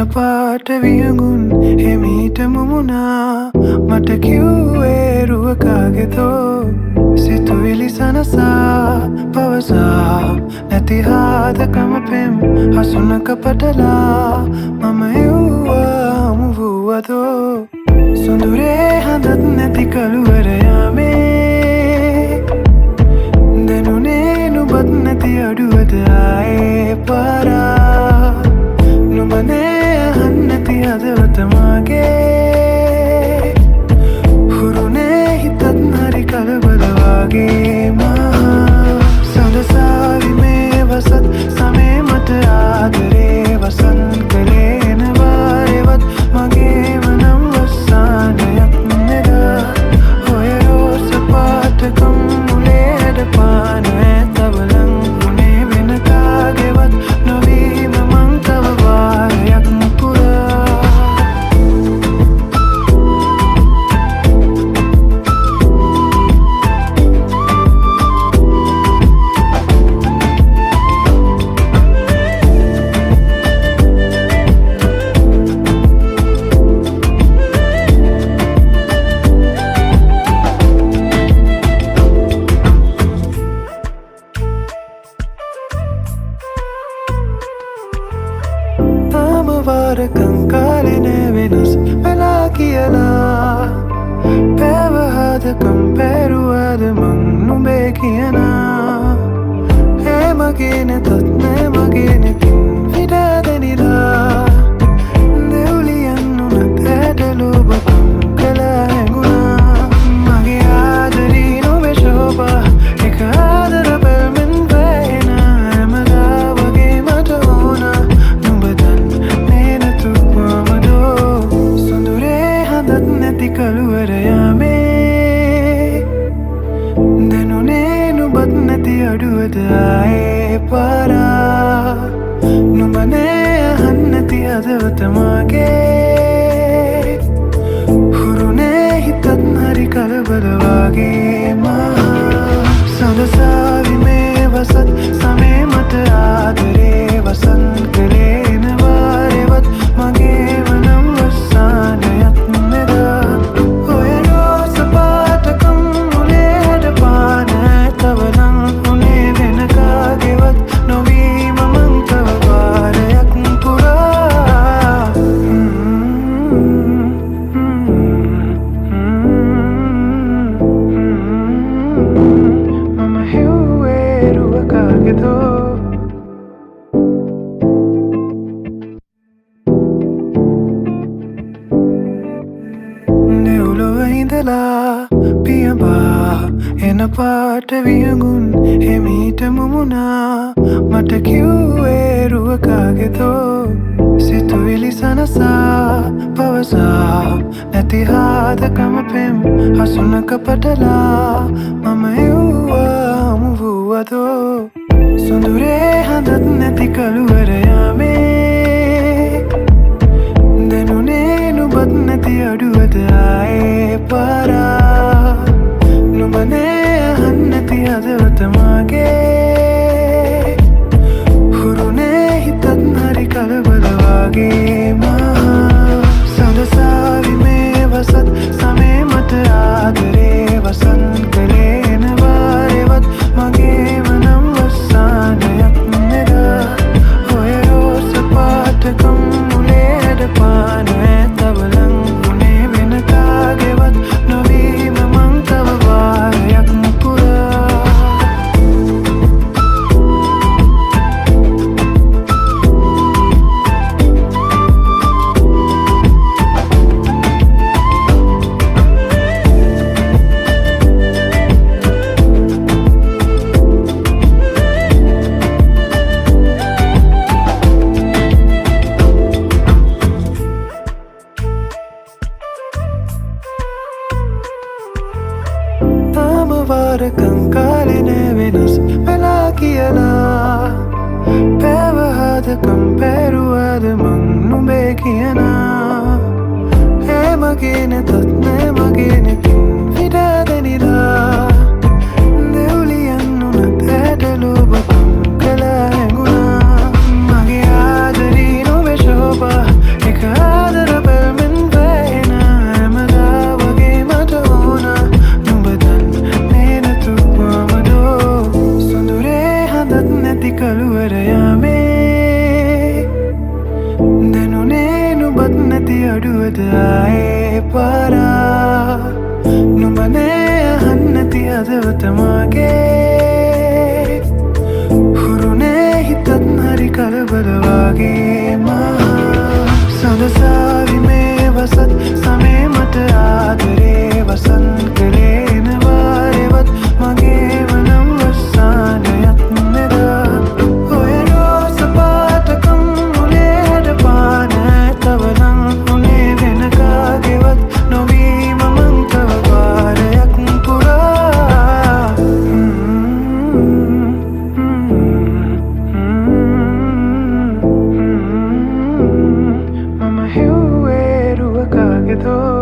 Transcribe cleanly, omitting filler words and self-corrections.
පාට වියඟුන් එමීට මුමුණා මට කිව්වේ රුවකාගෙතෝ සිතුවිලි සනසා පවසා නැති හාදකම පෙම් හසුනක පටලා මම එව්වා මුවුවතෝ සොඳුරේ හඳත් නැති කළුවර යාමේ දැනුනේ නුබත් නැති අඩුවද ආයේ පාරා නුඹනේ අහන්නැති හදවත මාගේ හුරුනේ හිතත් හරි කලබල වගේ මා සඳසාවි මේ වසත් සමේ මට ආදරේ වසන් කළේ එනවාරෙවත් මගේම නම් වස්සානයක් නෙදා ඔය රෝස පාටකම් මුලේ හැඩ පාන ඇතවලං උනේ වෙන කාගෙවත් නොවීම මං තව වාරයක් පුරා වාරකං කාලෙනේ වෙනස් වෙලා කියලා පැවහදකම් පැරුවද මං නුඹේ කියනා ඒ මගේ නැතත් නෑ මගේ නැතින් විඩාදනිලා දෙව්ලියන් උනත් ඇටලුබකම් කලා හැඟුණා මගේ ආදරී නොවේ ශෝභා එක ආදර පැල්මෙන් වැහෙන හැමදා වගේ මට ඕනා කළුවර යාමේ දැනුනේ නුබත් නැති අඩුවද ආයේ පාරා නුඹනේ අහන්නැති හදවත මාගේ හුරුනේ හිතත් හරි කලබල වගේ මා සඳසාවි මේ වසත් සමේ මට ආදරේ වසන් කළේ එනවාරෙවත් මගේම නම් වස්සානයක් නෙදා ඔය රෝස පාටකම් මුලේ හැඩ පාන ඇතවලං උනේ වෙන කාගෙවත් නොවීම මං තව වාරයක් පුරා මම හිව්වේ රුවකාගෙතෝ ඉඳලා පියඹා එන පාට වියඟුන් එමීට මුමුණා මට කිව්වේ රුවකාගෙතෝ සිතුවිලි සනසා පවසා නැති හාදකම පෙම් හසුනක පටලා මම එව්වා මුවුවතෝ සොඳුරේ හඳත් නැති කළුවර යාමේ දැනුනේ නුබත් නැති අඩුවද ආයේ පාරා නුඹනේ අහන්නැති හදවත මාගේ හුරුනේ හිතත් හරි කලබල වගේ මා සඳසාවි මේ වසත් සමේ මට ආදරේ වසන් කළේ එනවාරෙවත් මගේම නම් වස්සානයක් නෙදා ඔය රෝස පාටකම් මුලේ හැඩ පාන ඇතවලං උනේ වෙන කාගෙවත් නොවීම මං තව වාරයක් පුරා වාරකං කාලෙනේ වෙනස් වෙලා කියලා පැවහදකම් පැරුවද මං නුඹේ කියනා ඒ මගේ නැතත් නෑ මගේ නැතින් විඩාදනිලා දෙව්ලියන් උනත් ඇටලුබකම් කලා හැඟුණා මගේ ආදරී නොවේ ශෝභා අඩුවද ආයේ පාරා නුඹනේ අහන්නති අදවතමාගේ හුරුනේ හිතත් හරි කලබල වගේ මා සඳසාවි මේ වසත් සමේ මට ආදරේ වසන් කළේ නවාරෙවත් මගේ වනම් වස්සානයක් නෙදා ඔය රෝස පාටකම් උනේ හැඩ පාන තවනම් උනේ වෙන කාගේවත් නොවී මමන් තව වාරයක් පුරා මම හිව්වේ රුව කාගේදෝ